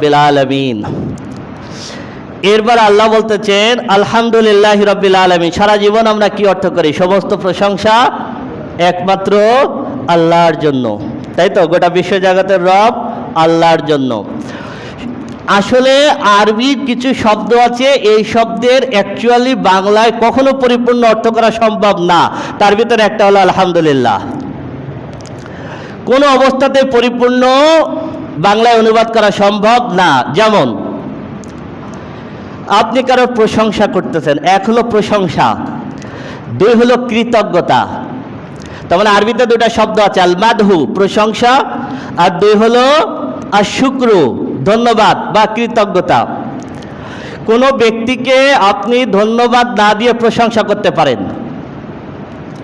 রাব্বিল আলামিন। এরপর আল্লাহ বলতেছেন আলহামদুলিল্লাহি রাব্বিল আলামিন। সারা জীবন আমরা কি অর্থ করি? সমস্ত প্রশংসা একমাত্র আল্লাহর জন্য, তাই তো? গোটা বিশ্বজগতের রব আল্লাহর জন্য। আসলে আরবির কিছু শব্দ আছে, এই শব্দের অ্যাকচুয়ালি বাংলায় কখনো পরিপূর্ণ অর্থ করা সম্ভব না। তার ভিতরে একটা হলো আলহামদুলিল্লাহ। কোনো অবস্থাতে পরিপূর্ণ বাংলায় অনুবাদ করা সম্ভব না। যেমন আপনি কারোর প্রশংসা করতেছেন, এক হলো প্রশংসা, দুই হলো কৃতজ্ঞতা। তার মানে আরবিতে দুটা শব্দ আছে, আল মাদহু প্রশংসা, আর দুই হলো আর শুক্রু ধন্যবাদ বা কৃতজ্ঞতা। কোনো ব্যক্তিকে আপনি ধন্যবাদ না দিয়ে প্রশংসা করতে পারেন,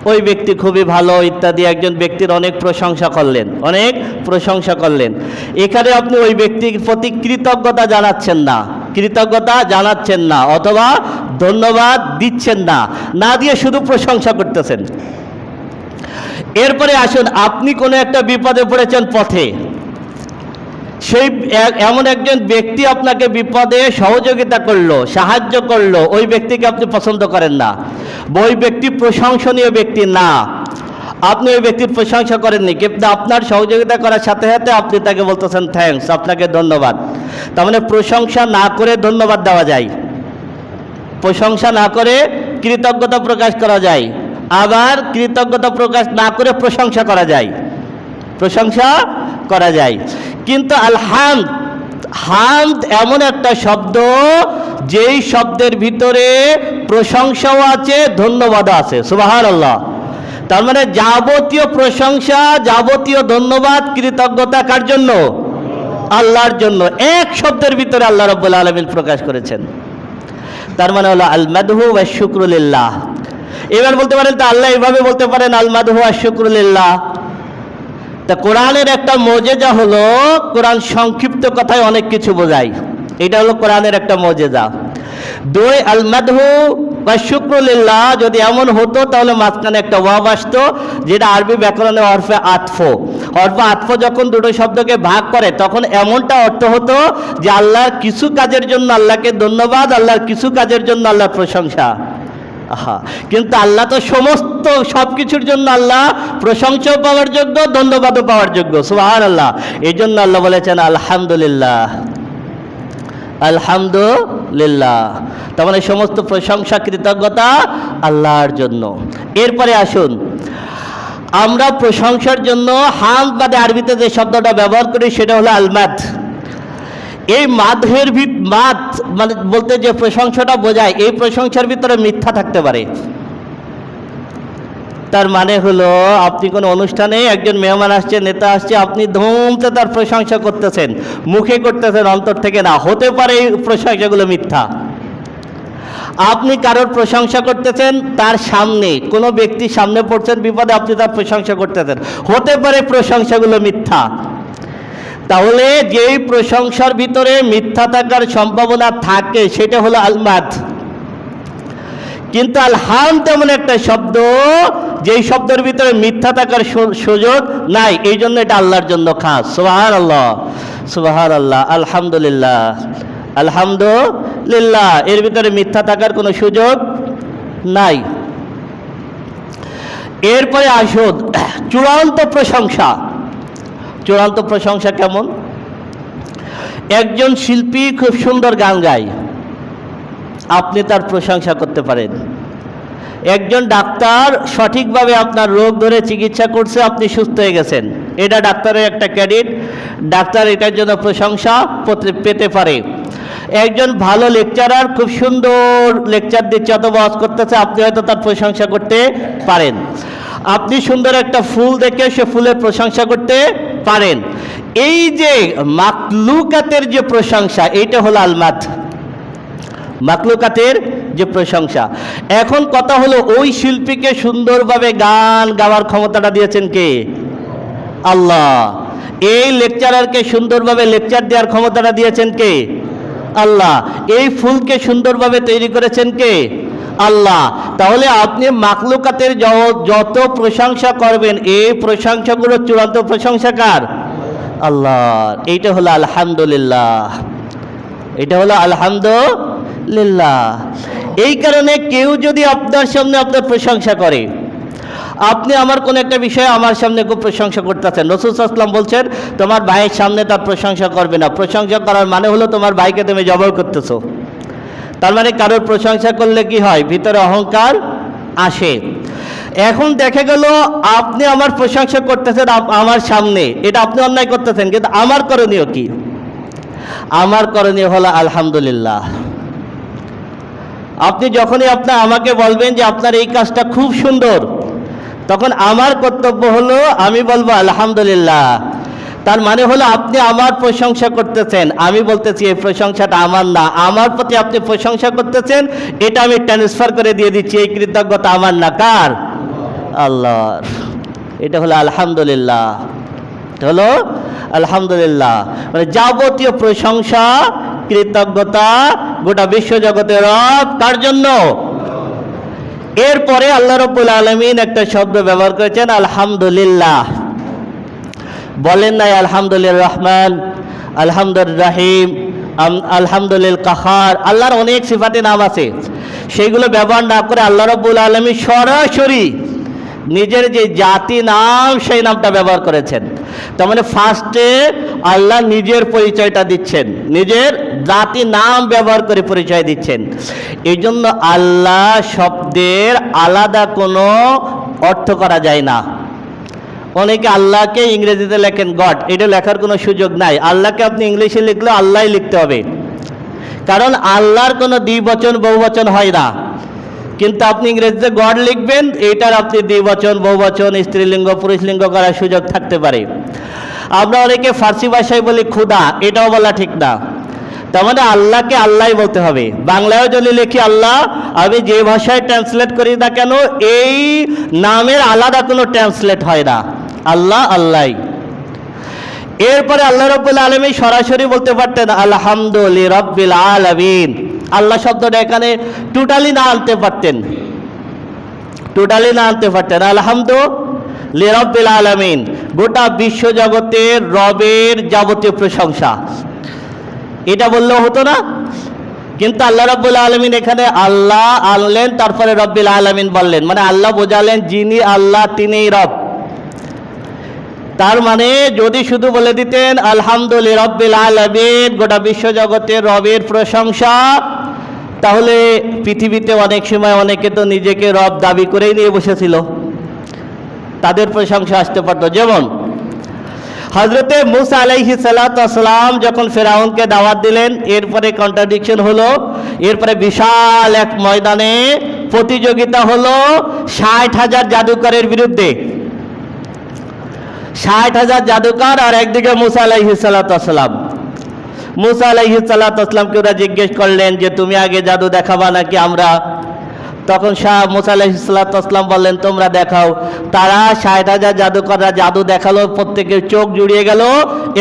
ওই ব্যক্তি খুবই ভালো ইত্যাদি, একজন ব্যক্তির অনেক প্রশংসা করলেন, অনেক প্রশংসা করলেন। এখানে আপনি ওই ব্যক্তির প্রতি কৃতজ্ঞতা জানাচ্ছেন না, কৃতজ্ঞতা জানাচ্ছেন না, অথবা ধন্যবাদ দিচ্ছেন না, না দিয়ে শুধু প্রশংসা করতেছেন। এরপরে আসুন, আপনি কোনো একটা বিপদে পড়েছেন পথে, সেই এমন একজন ব্যক্তি আপনাকে বিপদে সহযোগিতা করলো, সাহায্য করলো, ওই ব্যক্তিকে আপনি পছন্দ করেন না, ওই ব্যক্তি প্রশংসনীয় ব্যক্তি না, আপনি ওই ব্যক্তির প্রশংসা করেননি, কিন্তু আপনার সহযোগিতা করার সাথে সাথে আপনি তাকে বলতেছেন থ্যাঙ্কস, আপনাকে ধন্যবাদ। তার মানে প্রশংসা না করে ধন্যবাদ দেওয়া যায়, প্রশংসা না করে কৃতজ্ঞতা প্রকাশ করা যায়, আবার কৃতজ্ঞতা প্রকাশ না করে প্রশংসা করা যায়, প্রশংসা করা যায়। কিন্তু হামদ এমন একটা শব্দ, যেই শব্দের ভিতরে প্রশংসাও আছে, ধন্যবাদও আছে। সুবহানাল্লাহ। তার মানে যাবতীয় প্রশংসা, যাবতীয় ধন্যবাদ, কৃতজ্ঞতা কার জন্য? আল্লাহর জন্য। এক শব্দের ভিতরে আল্লাহ রাব্বুল আলামিন প্রকাশ করেছেন। তার মানে হলো আল মাদহু ওয়া শুকরু লিল্লাহ। এবার বলতে পারেন তো আল্লাহ এইভাবে বলতে পারেন আল মাদহু ওয়া শুকরু লিল্লাহ। তা কোরআনের একটা মজেজা হলো, কোরআন সংক্ষিপ্ত কথায় অনেক কিছু বোঝায়, এটা হলো কোরআনের একটা মজেজা। দুই আল মাদহু বা শুকরু লিল্লাহ যদি এমন হতো, তাহলে মাঝখানে একটা ওয়াব আসতো, যেটা আরবি ব্যাকরণে হরফে আতফ। হরফে আতফ যখন দুটো শব্দকে ভাগ করে, তখন এমনটা অর্থ হতো যে আল্লাহর কিছু কাজের জন্য আল্লাহকে ধন্যবাদ, আল্লাহর কিছু কাজের জন্য আল্লাহর প্রশংসা। কিন্তু আল্লাহ তো সমস্ত সব কিছুর জন্য আল্লাহ প্রশংসাও পাওয়ার যোগ্য, ধন্যবাদও পাওয়ার যোগ্য। সুবহানাল্লাহ। এই জন্য আল্লাহ বলেছেন আলহামদুলিল্লাহ, আলহামদুলিল্লাহ। তার মানে সমস্ত প্রশংসা, কৃতজ্ঞতা আল্লাহর জন্য। এরপরে আসুন, আমরা প্রশংসার জন্য হামদ বাদে আরবিতে যে শব্দটা ব্যবহার করি, সেটা হলো আলমাদ। এই মাদের মাদ মানে বলতে যে প্রশংসাটা বোঝায়, এই প্রশংসার ভিতরে মিথ্যা থাকতে পারে। তার মানে হলো, আপনি কোনো অনুষ্ঠানে একজন মেহমান আসছে, নেতা আসছে, আপনি ধুমতে তার প্রশংসা করতেছেন, মুখে করতেছেন, অন্তর থেকে না। হতে পারে এই প্রশংসাগুলো মিথ্যা। আপনি কারোর প্রশংসা করতেছেন, তার সামনে কোনো ব্যক্তির সামনে পড়ছেন বিপদে, আপনি তার প্রশংসা করতেছেন, হতে পারে প্রশংসাগুলো মিথ্যা। তাহলে যেই প্রশংসার ভিতরে মিথ্যা থাকার সম্ভাবনা থাকে, সেটা হলো আলমাদ। কিন্তু আলহামদ এমন একটা শব্দ, যেই শব্দের ভিতরে মিথ্যা থাকার সুযোগ নাই, এই জন্য এটা আল্লাহর জন্য খাস। সুবহানাল্লাহ, সুবহানাল্লাহ, আলহামদুলিল্লাহ, আলহামদুলিল্লাহ। এর ভিতরে মিথ্যা থাকার কোনো সুযোগ নাই। এরপরে আসুন চূড়ান্ত প্রশংসা। চূড়ান্ত প্রশংসা কেমন? একজন শিল্পী খুব সুন্দর গান গায়, আপনি তার প্রশংসা করতে পারেন। একজন ডাক্তার সঠিকভাবে আপনার রোগ ধরে চিকিৎসা করছে, আপনি সুস্থ হয়ে গেছেন, এটা ডাক্তারের একটা ক্রেডিট, ডাক্তার এটার জন্য প্রশংসা পেতে পারে। একজন ভালো লেকচারার খুব সুন্দর লেকচার দিচ্ছে অথবা ওয়াজ করতেছে, আপনি হয়তো তার প্রশংসা করতে পারেন। আপনি সুন্দর একটা ফুল দেখে সে ফুলের প্রশংসা করতে পারেন। এই যে মাকলুকাতের যে প্রশংসা, এইটা হলো আলমাদ, মাকলুকাতের যে প্রশংসা। এখন কথা হলো, ওই শিল্পীকে সুন্দরভাবে গান গাওয়ার ক্ষমতাটা দিয়েছেন কে? আল্লাহ। এই লেকচারারকে সুন্দরভাবে লেকচার দেওয়ার ক্ষমতাটা দিয়েছেন কে? আল্লাহ। এই ফুলকে সুন্দরভাবে তৈরি করেছেন কে? আল্লাহ। তাহলে আপনি মাকলুকাতের যত প্রশংসা করবেন, এই প্রশংসাগুলো চূড়ান্ত প্রশংসা কার? আল্লাহর। এইটা হলো আলহামদুলিল্লাহ, এটা হলো আলহামদুলিল্লাহ। এই কারণে কেউ যদি আপনার সামনে আপনার প্রশংসা করে, আপনি আমার কোন একটা বিষয়ে আমার সামনে খুব প্রশংসা করতেছেন, রাসূল সাল্লাল্লাহু আলাইহি ওয়াসাল্লাম বলছেন তোমার ভাইয়ের সামনে তার প্রশংসা করবে না। প্রশংসা করার মানে হলো তোমার ভাইকে তুমি জবর করতেছো। তার মানে কারোর প্রশংসা করলে কি হয়, ভিতরে অহংকার আসে। এখন দেখা গেল আপনি আমার প্রশংসা করতেছেন আমার সামনে, এটা আপনি অন্যায় করতেছেন, কিন্তু আমার করণীয় কি? আমার করণীয় হলো আলহামদুলিল্লাহ। আপনি যখনই আমাকে বলবেন যে আপনার এই কাজটা খুব সুন্দর, তখন আমার কর্তব্য হলো আমি বলবো আলহামদুলিল্লাহ। তার মানে হলো আপনি আমার প্রশংসা করতেছেন, আমি বলতেছি এই প্রশংসাটা আমার না, আমার প্রতি আপনি প্রশংসা করতেছেন, এটা আমি ট্রান্সফার করে দিয়ে দিচ্ছি, এই কৃতজ্ঞতা আমার না, কার? আল্লাহর। এটা হলো আলহামদুলিল্লাহ, হলো আলহামদুলিল্লাহ। মানে যাবতীয় প্রশংসা কৃতজ্ঞতা গোটা বিশ্বজগতের রব কার জন্য? এরপরে আল্লাহ রাব্বুল আলামিন একটা শব্দ ব্যবহার করেছেন আলহামদুলিল্লাহ। বলেন নাই আলহামদুলিল্লাহ রহমান, আলহামদুলিল্লাহ রাহিম, আলহামদুলিল্লাহ কাহার। আল্লাহর অনেক সিফাতে নাম আছে, সেইগুলো ব্যবহার না করে আল্লাহ রাব্বুল আলামিন সরাসরি নিজের যে জাতি নাম সেই নামটা ব্যবহার করেছেন। তার মানে ফার্স্টে আল্লাহ নিজের পরিচয়টা দিচ্ছেন, নিজের জাতি নাম ব্যবহার করে পরিচয় দিচ্ছেন। এই জন্য আল্লাহ শব্দের আলাদা কোনো অর্থ করা যায় না। অনেকে আল্লাহকে ইংরেজিতে লেখেন গড, এটা লেখার কোনো সুযোগ নাই। আল্লাহকে আপনি ইংলিশে লিখলে আল্লাহই লিখতে হবে, কারণ আল্লাহর কোনো দ্বিবচন বহুবচন হয় না। কিন্তু আপনি ইংরেজিতে গড লিখবেন, এটার আপনি দ্বিবচন বহুবচন স্ত্রীলিঙ্গ পুরুষলিঙ্গ করার সুযোগ থাকতে পারে। আমরা অনেকে ফার্সি ভাষায় বলি খুদা, এটাও বলা ঠিক না। তার মানে আল্লাহকে আল্লাহই বলতে হবে। বাংলায়ও যদি লিখি আল্লাহ, আমি যে ভাষায় ট্রান্সলেট করি না কেন, এই নামের আলাদা কোনো ট্রান্সলেট হয় না, আল্লাহ আল্লাহই। এরপরে আল্লাহ রাব্বুল আলামিন সরাসরি বলতে পারতেন আলহামদুলিল্লাহি রাব্বিল আলামিন। আল্লাহ শব্দটা এখানে টোটালি না আনতে পারতেন, টোটালি না আনতে পারতেন। আলহামদুলিল্লাহি রাব্বিল আলামিন, গোটা বিশ্বজগতের রবের যাবতীয় প্রশংসা, এটা বললেও হতো না। কিন্তু আল্লাহ রাব্বুল আলামিন এখানে আল্লাহ আনলেন, তারপরে রব্বিল আলামিন বললেন, মানে আল্লাহ বোঝালেন যিনি আল্লাহ তিনিই রব। তার মানে যদি শুধু বলে দিতেন আলহামদুলিল্লাহি রাব্বিল আলামিন, গোটা বিশ্বজগতের রবের প্রশংসা, তাহলে পৃথিবীতে অনেক সময় অনেকে তো নিজেকে রব দাবি করেই নিয়ে বসেছিল, তাদের প্রশংসা আসতে পারত। যেমন হযরতে মূসা আলাইহিস সালাতু ওয়াস সালাম যখন ফেরাউনকে দাওয়াত দিলেন, এরপরে কন্ট্রাডিকশন হলো, এরপরে বিশাল এক ময়দানে প্রতিযোগিতা হলো ৬০,০০০ জাদুকরের বিরুদ্ধে। ৬০,০০০ জাদুকর আর একদিকে মূসা আলাইহিস সালাতু ওয়াস সালাম। মূসা আলাইহিস সালাতু ওয়াস সালামকে ওরা জিজ্ঞেস করলেন যে তুমি আগে জাদু দেখাবা নাকি আমরা? তখন মূসা আলাইহিস সালাতু ওয়াস সালাম বললেন তোমরা দেখাও। তারা ৬০,০০০ জাদুকররা জাদু দেখালো, প্রত্যেকের চোখ জুড়িয়ে গেল।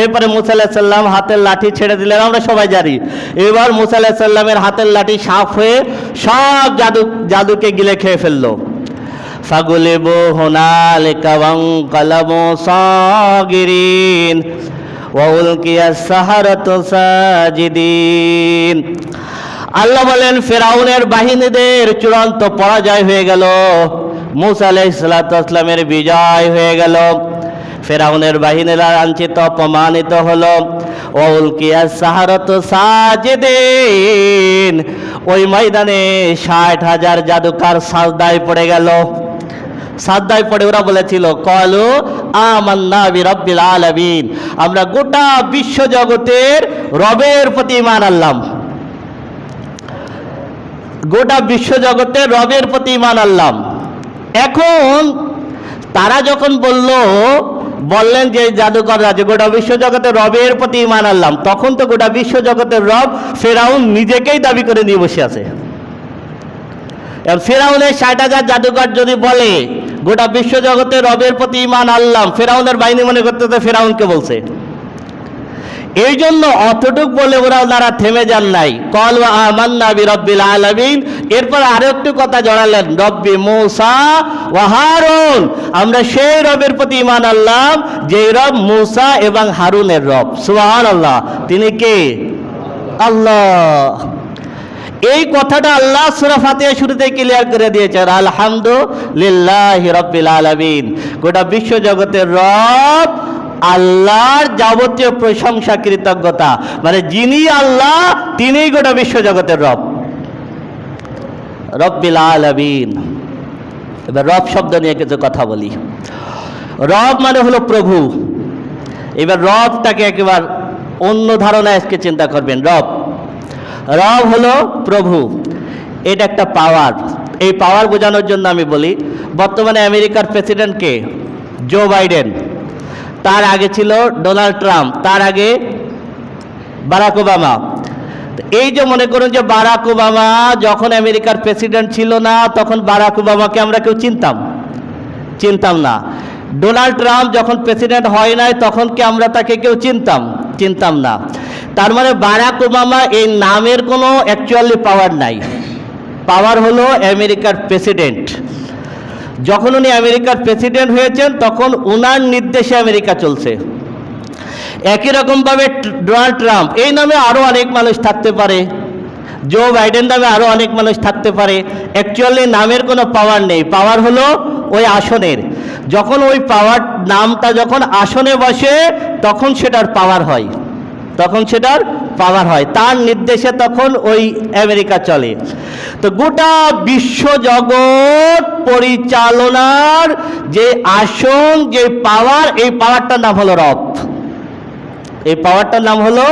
এরপরে মূসা আলাইহিস সালাম হাতের লাঠি ছেড়ে দিলেন, আমরা সবাই জানি। এবার মূসা আলাইহিস সালামের হাতের লাঠি সাফ হয়ে সব জাদুকে গিলে খেয়ে ফেললো। ফাগুলিবু হুনালিকা ওয়ানকালাবু সাগিরিন ওয়া উলকিয়াস সাহারাতু সাজিদিন। আল্লাহ বলেন ফেরাউনের বাহিনীদের চূড়ান্ত পরাজয় হয়ে গেল, মূসা আলাইহিস সালাতু ওয়াস সালামের বিজয় হয়ে গেল। ফেরাউনের বাহিনীরা লাঞ্ছিত অপমানিত হলো। ওয়া উলকিয়াস সাহারাতু সাজিদিন, ওই ময়দানে ৬০,০০০ জাদুকর সাজদায় পড়ে গেল। সাজদায় পড়ে ওরা বলেছিল ক্বালু আমান্না বিরাব্বিল আলামিন, আমরা গোটা বিশ্ব জগতের রবের প্রতি ঈমান আনলাম, গোটা বিশ্ব জগতের রবের প্রতি ঈমান আনলাম। এখন তারা যখন বললেন যে জাদুকররা যে গোটা বিশ্ব জগতের রবের প্রতি ঈমান আনলাম, তখন তো গোটা বিশ্ব জগতের রব ফেরাউন নিজেকেই দাবি করে নিয়ে বসে আছে। ফেরাউনের ৬০,০০০ জাদুকর যদি বলে গোটা বিশ্ব জগতের রবের প্রতি ঈমান আনলাম, ফেরাউনের বাহিনী মনে করতেছে ফেরাউনকে বলছে। এই জন্য অতটুক বলে ওনারা থেমে যান নাই, ক্বালু আমান্না বিরাব্বিল আলামিন। এরপর আরো একটু কথা জড়ালেন, রব্বি মূসা ওয়া হারুন, আমরা সেই রবের প্রতি ঈমান আনলাম যে রব মূসা এবং হারুনের রব। সুবহানাল্লাহ, তিনি কে? আল্লাহ। এই কথাটা আল্লাহ সূরা ফাতিহা শুরুতেই ক্লিয়ার করে দিয়েছেন, আলহামদুলিল্লাহি রাব্বিল আলামিন। গোটা বিশ্ব জগতের রব আল্লাহর যাবতীয় প্রশংসা কৃতজ্ঞতা, মানে যিনি আল্লাহ তিনিই গোটা বিশ্ব জগতের রব, রব্বিল আলামিন। এবার রব শব্দ নিয়ে কিছু কথা বলি। রব মানে হলো প্রভু। এবার রবটাকে একেবারে অন্য ধারণায় আজকে চিন্তা করবেন। রব হলো প্রভু, এটা একটা পাওয়ার। এই পাওয়ার বোঝানোর জন্য আমি বলি, বর্তমানে আমেরিকার প্রেসিডেন্ট কে? Joe Biden. তার আগে ছিল ডোনাল্ড ট্রাম্প, তার আগে বারাক ওবামা। এই যে মনে করুন যে বারাক ওবামা যখন আমেরিকার প্রেসিডেন্ট ছিল না, তখন বারাক ওবামাকে আমরা কেউ চিনতাম না। ডোনাল্ড ট্রাম্প যখন প্রেসিডেন্ট হয় নাই, তখন কি আমরা তাকে কেউ চিনতাম না। তার মানে বারাক ওবামা এই নামের কোনো অ্যাকচুয়ালি পাওয়ার নাই। পাওয়ার হলো আমেরিকার প্রেসিডেন্ট। যখন উনি আমেরিকার প্রেসিডেন্ট হয়েছেন, তখন উনার নির্দেশে আমেরিকা চলছে। একই রকমভাবে ডোনাল্ড ট্রাম্প, এই নামে আরও অনেক মানুষ থাকতে পারে, জো বাইডেন নামে আরও অনেক মানুষ থাকতে পারে। অ্যাকচুয়ালি নামের কোনো পাওয়ার নেই, পাওয়ার হলো ওই আসনের। যখন ওই পাওয়ার নামটা যখন আসনে বসে, তখন সেটার পাওয়ার হয়, তার নির্দেশে তখন ওই আমেরিকা চলে। তো গোটা বিশ্ব জগৎ পরিচালনার যে আসন, যে পাওয়ার, এই পাওয়ারটার নাম হলো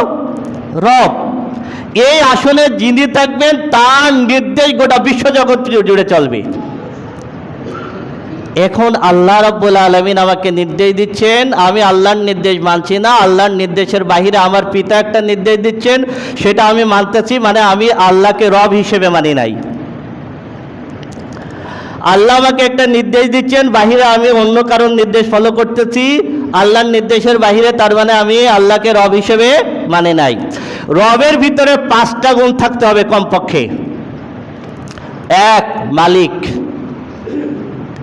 রব। এই আসনে যিনি থাকবেন, তার নির্দেশ গোটা বিশ্ব জগৎ জুড়ে চলবে। এখন আল্লাহ রাব্বুল আলামিন আমাকে নির্দেশ দিচ্ছেন, আমি আল্লাহর নির্দেশ মানছি না, আল্লাহর নির্দেশের বাহিরে আমার পিতা একটা নির্দেশ দিচ্ছেন, সেটা আমি মানতেছি, মানে আমি আল্লাহকে রব হিসেবে মানি নাই। আল্লাহ আমাকে একটা নির্দেশ দিচ্ছেন, বাহিরে আমি অন্য কারোর নির্দেশ ফলো করতেছি, আল্লাহর নির্দেশের বাহিরে, তার মানে আমি আল্লাহকে রব হিসেবে মানে নাই। রবের ভিতরে 5টা গুণ থাকতে হবে কমপক্ষে। 1, মালিক।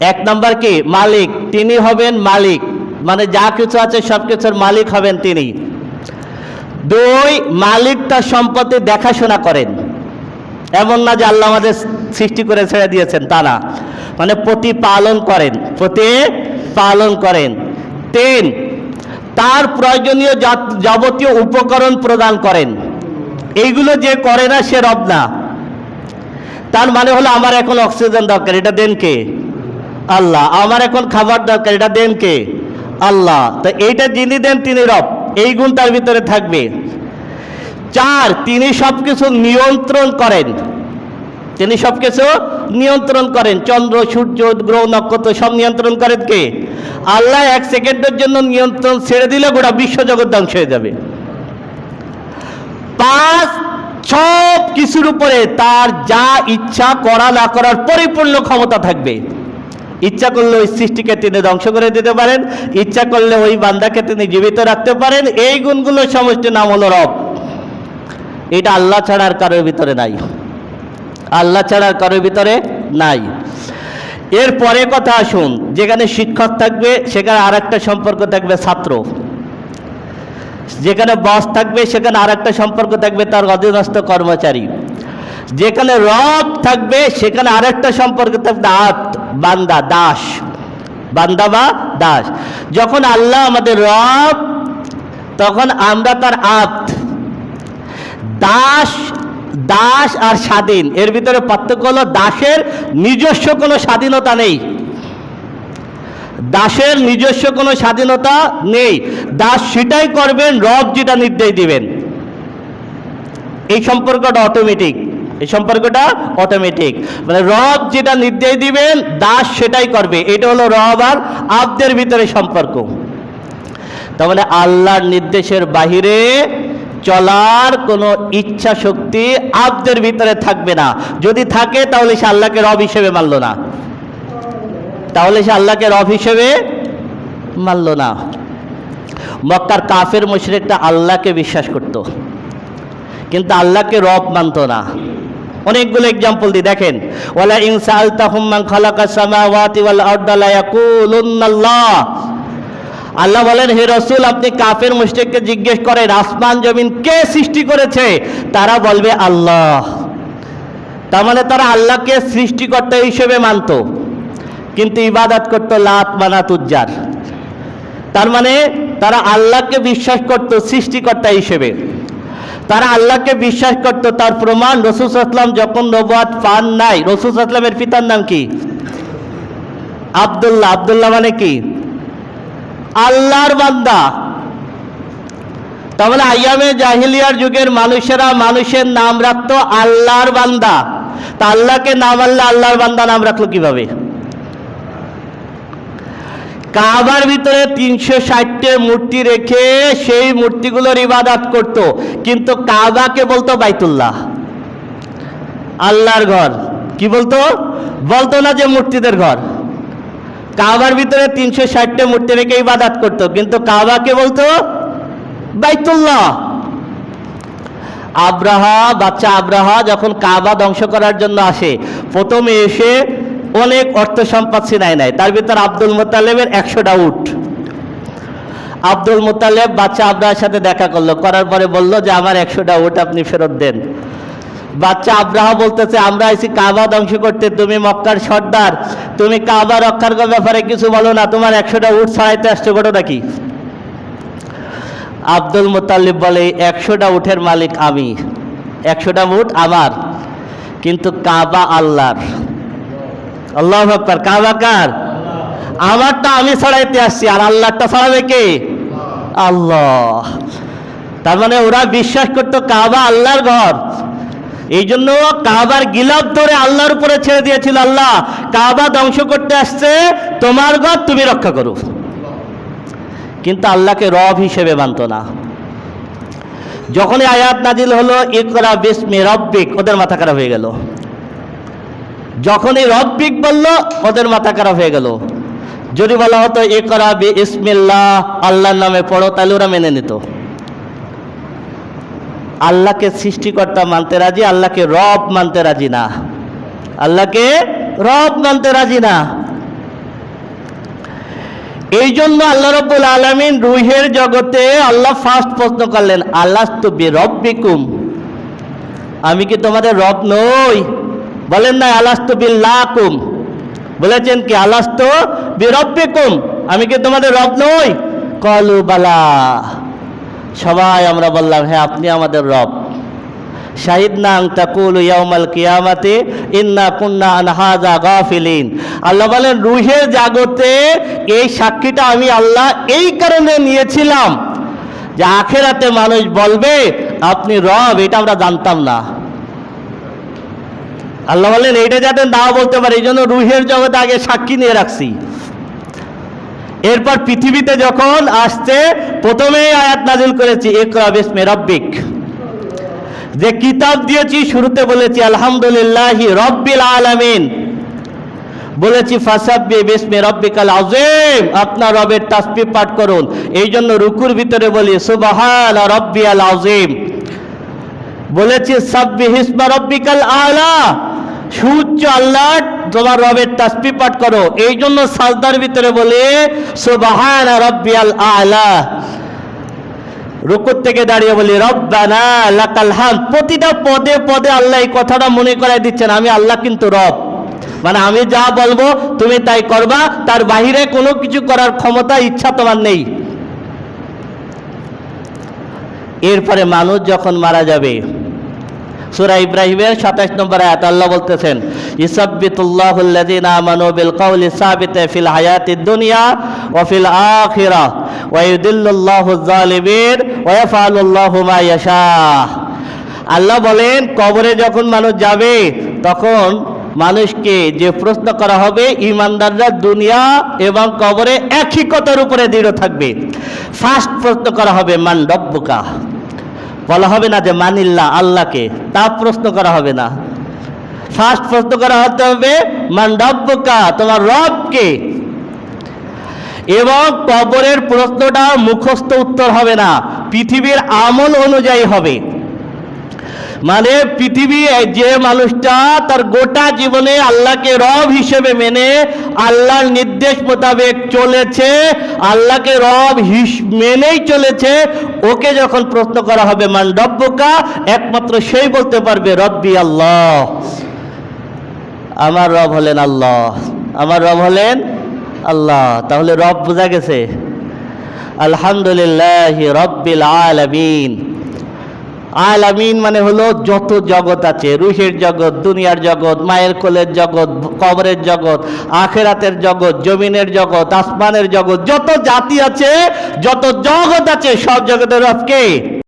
1 নাম্বার কি? মালিক। তিনি হবেন মালিক, মানে যা কিছু আছে সব কিছুর মালিক হবেন তিনি। 2, মালিক তার সম্পত্তি দেখাশোনা করেন। এমন না যে আল্লাহ আমাদের সৃষ্টি করে ছেড়ে দিয়েছেন, তা না, মানে প্রতিপালন করেন। 3, তার প্রয়োজনীয় যাবতীয় উপকরণ প্রদান করেন। এইগুলো যে করে না, সে রব না। তার মানে হলো, আমার এখন অক্সিজেন দরকার, এটা দেন কে? আল্লাহ। আমার এখন খাবার দরকার, এটা দেন কে? আল্লাহ। তো এইটা যিনি দেন, তিনি রব। এই গুণ তার ভিতরে থাকবে। 4, তিনি সবকিছু নিয়ন্ত্রণ করেন। চন্দ্র, সূর্য, গ্রহ, নক্ষত্র সব নিয়ন্ত্রণ করেন কে? আল্লাহ। 1 সেকেন্ডের জন্য নিয়ন্ত্রণ ছেড়ে দিলে গোটা বিশ্বজগৎ ধ্বংস হয়ে যাবে। 5, সব কিছুর উপরে তার যা ইচ্ছা করা না করার পরিপূর্ণ ক্ষমতা থাকবে। ইচ্ছা করলে ওই সৃষ্টিকে তিনি ধ্বংস করে দিতে পারেন, ইচ্ছা করলে ওই বান্দাকে তিনি জীবিত রাখতে পারেন। এই গুণগুলোর সমষ্টি নাম হলো রব। এটা আল্লাহ ছাড়া আর কারোর ভিতরে নাই। এরপরে কথা আসুন, যেখানে শিক্ষক থাকবে সেখানে আর একটা সম্পর্ক থাকবে ছাত্র, যেখানে বস থাকবে সেখানে আর একটা সম্পর্ক থাকবে তার অধীনস্থ কর্মচারী, যেখানে রব থাকবে সেখানে আর একটা সম্পর্ক থাকবে বান্দা বা দাস। যখন আল্লাহ আমাদের রব, তখন আমরা তার দাস আর স্বাধীন, এর ভিতরে পার্থক্য হলো, দাসের নিজস্ব কোনো স্বাধীনতা নেই, দাস সেটাই করবেন রব যেটা নির্দেশ দিবেন। এই সম্পর্কটা অটোমেটিক, মানে রব যেটা নির্দেশ দিবেন, দাস সেটাই করবে। এটা হলো রব আর আব্দের ভিতরে সম্পর্ক। তার মানে আল্লাহর নির্দেশের বাহিরে চলার কোনো ইচ্ছা শক্তি আব্দের ভিতরে থাকবে না। যদি থাকে তাহলে সে আল্লাহকে রব হিসেবে মানল না। মক্কার কাফের মুশরিকরা আল্লাহকে বিশ্বাস করত, কিন্তু আল্লাহকে রব মানত না। অনেকগুলো এক্সাম্পল দিই, দেখেন, ওয়ালা ইন সাআলতাহুম মান খালাকাস সামাওয়াতি ওয়াল আরদা লা ইয়াকুলুন্নাল্লাহ। আল্লাহ বলেন, হে রাসূল, আপনি কাফের মুশরিককে জিজ্ঞেস করেন আসমান জমিন কে সৃষ্টি করেছে, তারা বলবে আল্লাহ। তার মানে তারা আল্লাহকে সৃষ্টিকর্তা হিসেবে মানত, কিন্তু ইবাদত করত লাত মানাত উজ্জার। তার মানে তারা আল্লাহকে বিশ্বাস করত সৃষ্টিকর্তা হিসেবে, তারা আল্লাহকে বিশ্বাস করত। তার প্রমাণ রাসূল সাল্লাল্লাহু আলাইহি ওয়াসাল্লাম যখন নবুয়ত পান নাই, রাসূল সাল্লাল্লাহু আলাইহি ওয়াসাল্লামের পিতার নাম কি? আব্দুল্লাহ। আব্দুল্লাহ মানে কি? আল্লাহর বান্দা। তাহলে আইয়ামে জাহিলিয়ার যুগের মানুষেরা মানুষের নাম রাখতো আল্লাহর বান্দা। তা আল্লাহকে নাম আল্লাহর বান্দা নাম রাখলো কিভাবে? কাবার ভিতরে 360টি মূর্তি রেখে সেই মূর্তিগুলোর ইবাদত করত, কিন্তু কাবাকে বলতো বাইতুল্লাহ, আল্লাহর ঘর। কি বলতো? বলতো না যে মূর্তিদের ঘর। কাবার ভিতরে 360টি মূর্তি রেখে ইবাদত করত, কিন্তু কাবাকে বলতো বাইতুল্লাহ। বাচ্চা আব্রাহা যখন কাবা ধ্বংস করার জন্য আসে, প্রথমে এসে অনেক অর্থ সম্পদ ছিনায় নেয়, তার ভিতর আব্দুল মুত্তালিবের 100টা উট। আব্দুল মুত্তালিব বাচ্চা আব্রাহার সাথে দেখা করলো, করার পরে বলল যে আমার 100টা উট আপনি ফেরত দেন। বাচ্চা আব্রাহা বলতেছে, আমরা আইছি কাবা ধ্বংস করতে, তুমি মক্কার সর্দার, তুমি কাবা রক্ষার ব্যাপারে কিছু বলো না, তোমার 100টা উট ছাড়াইতে আসছো, ঘটনা কি? আব্দুল মুত্তালিব বলে, 100টা উটের মালিক আমি, 100টা উট আমার, কিন্তু কাবা আল্লাহর। আল্লাহু আকবার। কাবা কার? আমারটা আমি ছাড়াইতে আসছি, আর আল্লাহটা ছাড়াবে কে? আল্লাহ। তার মানে ওরা বিশ্বাস করতো কাবা আল্লাহর ঘর, এই জন্য কাবার গিলাফ ধরে আল্লাহর উপরে ছেড়ে দিয়েছিল, আল্লাহ কাবা ধ্বংস করতে আসছে, তোমার ঘর তুমি রক্ষা করো। কিন্তু আল্লাহকে রব হিসেবে মানত না। যখনই আয়াত নাজিল হলো ইকরা বিসমি রব্বিক, ওদের মাথা খারাপ হয়ে গেল। যখনই রব্বিক বলল, ওদের মাথা খারাপ হয়ে গেল। যদি বলা হতো ইকরা বিসমিল্লাহ, আল্লাহর নামে পড়ো, তাহলে ওরা মেনে নিত। আল্লাহকে সৃষ্টিকর্তা মানতে রাজি, আল্লাহকে রব মানতে রাজি না। আল্লাহকে রব মানতে রাজি না। এই জন্য আল্লাহ রাব্বুল আলামিন রূহের জগতে আল্লাহ ফার্স্ট প্রশ্ন করলেন, আলাস্তু বিরব্বিকুম, আমি কি তোমাদের রব নই? বলেন না আলাস্তু বিল্লাকুম, বলেছেন কি আলাস্তু বিরব্বিকুম, আমি কি তোমাদের রব নই? ক্বালু বালা, সবাই আমরা বললাম হ্যাঁ আপনি আমাদের রব। শাহিদনা আন তাকুলু ইয়াউমাল কিয়ামাতি ইন্না কুন্না আন হাযা গাফিলিন। আল্লাহ বলেন রূহের জগতে এই সাক্ষীটা আমি আল্লাহ এই কারণে নিয়েছিলাম যে আখিরাতে মানুষ বলবে আপনি রব, এটা আমরা জানতাম না। আল্লাহ বলেন এইটা যাতে না বলতে পারে, এই জন্য রূহের জগতে আগে সাক্ষী নিয়ে রাখছি। এরপর পৃথিবীতে যখন আসছে, প্রথমেই আয়াত নাজিল করেছি ইকরা বিসমি রব্বিক, যে কিতাব দিয়েছি শুরুতে বলেছি আলহামদুলিল্লাহি রব্বিল আলামিন, বলেছি ফাসাব্বি বিসমি রব্বিকাল আযীম, আপনার রবের তাসবিহ পাঠ করুন। এই জন্য রুকুর ভিতরে বলি সুবহানা রব্বিয়াল আযীম, বলেছি সাব্বিহ ইসমা রব্বিকাল আলা, সুউচ্চ আল্লাহ তোমার রবের তাসবিহ পাঠ করো। এই জন্য সাজদার ভিতরে বলে সুবহানা রব্বিয়াল আলা, রুকুর থেকে দাঁড়িয়ে বলি রব্বানা লাকাল হামদ। প্রতিটা পদে পদে আল্লাহ এই কথাটা মনে করায় দিচ্ছেন, আমি আল্লাহ কিন্তু রব, মানে আমি যা বলবো তুমি তাই করবা, তার বাহিরে কোনো কিছু করার ক্ষমতা ইচ্ছা তোমার নেই। এরপরে মানুষ যখন মারা যাবে, সূরা ইব্রাহিমের 27 নম্বর আয়াত আল্লাহ বলতেছেন ইসাব্বিতুল্লাহুল্লাযীনা আমানু বিল কওলি সাবিতি ফিল হায়াতিদ দুনিয়া ওয়া ফিল আখিরাহ ওয়া ইউদিল্লুল্লাহু যালিমিন ওয়া ইয়াফআলুল্লাহু মা ইয়াশা। আল্লাহ বলেন কবরে যখন মানুষ যাবে তখন মানুষকে যে প্রশ্ন করা হবে, ঈমানদাররা দুনিয়া এবং কবরে একই কথার উপরে দৃঢ় থাকবে। ফার্স্ট প্রশ্ন করা হবে মান রব্বুকা, বলা হবে না যে মানিল্লাহ আল্লাহকে, তা প্রশ্ন করা হবে না। ফার্স্ট প্রশ্ন করা হতে হবে মান রব্বুকা, তোমার রব কে। এবং কবরের প্রশ্নটা মুখস্থ উত্তর হবে না, পৃথিবীর আমল অনুযায়ী হবে। মানে পৃথিবী যে মানুষটা তার গোটা জীবনে আল্লাহকে রব হিসেবে মেনে আল্লাহর নির্দেশ মোতাবেক চলেছে, আল্লাহকে রব মেনেই চলেছে, ওকে যখন প্রশ্ন করা হবে মান রব্বুকা, একমাত্র সেই বলতে পারবে রব্বি আল্লাহ, আমার রব হলেন আল্লাহ, আমার রব হলেন আল্লাহ। তাহলে রব বোঝা গেছে। আলহামদুলিল্লাহ রব্বিল আলামিন। আলামিন মানে হলো যত জগৎ আছে, রুহের জগৎ, দুনিয়ার জগৎ, মায়ের কোলের জগৎ, কবরের জগৎ, আখেরাতের জগৎ, জমিনের জগৎ, আসমানের জগৎ, যত জাতি আছে, যত জগৎ আছে, সব জগতের রব কে?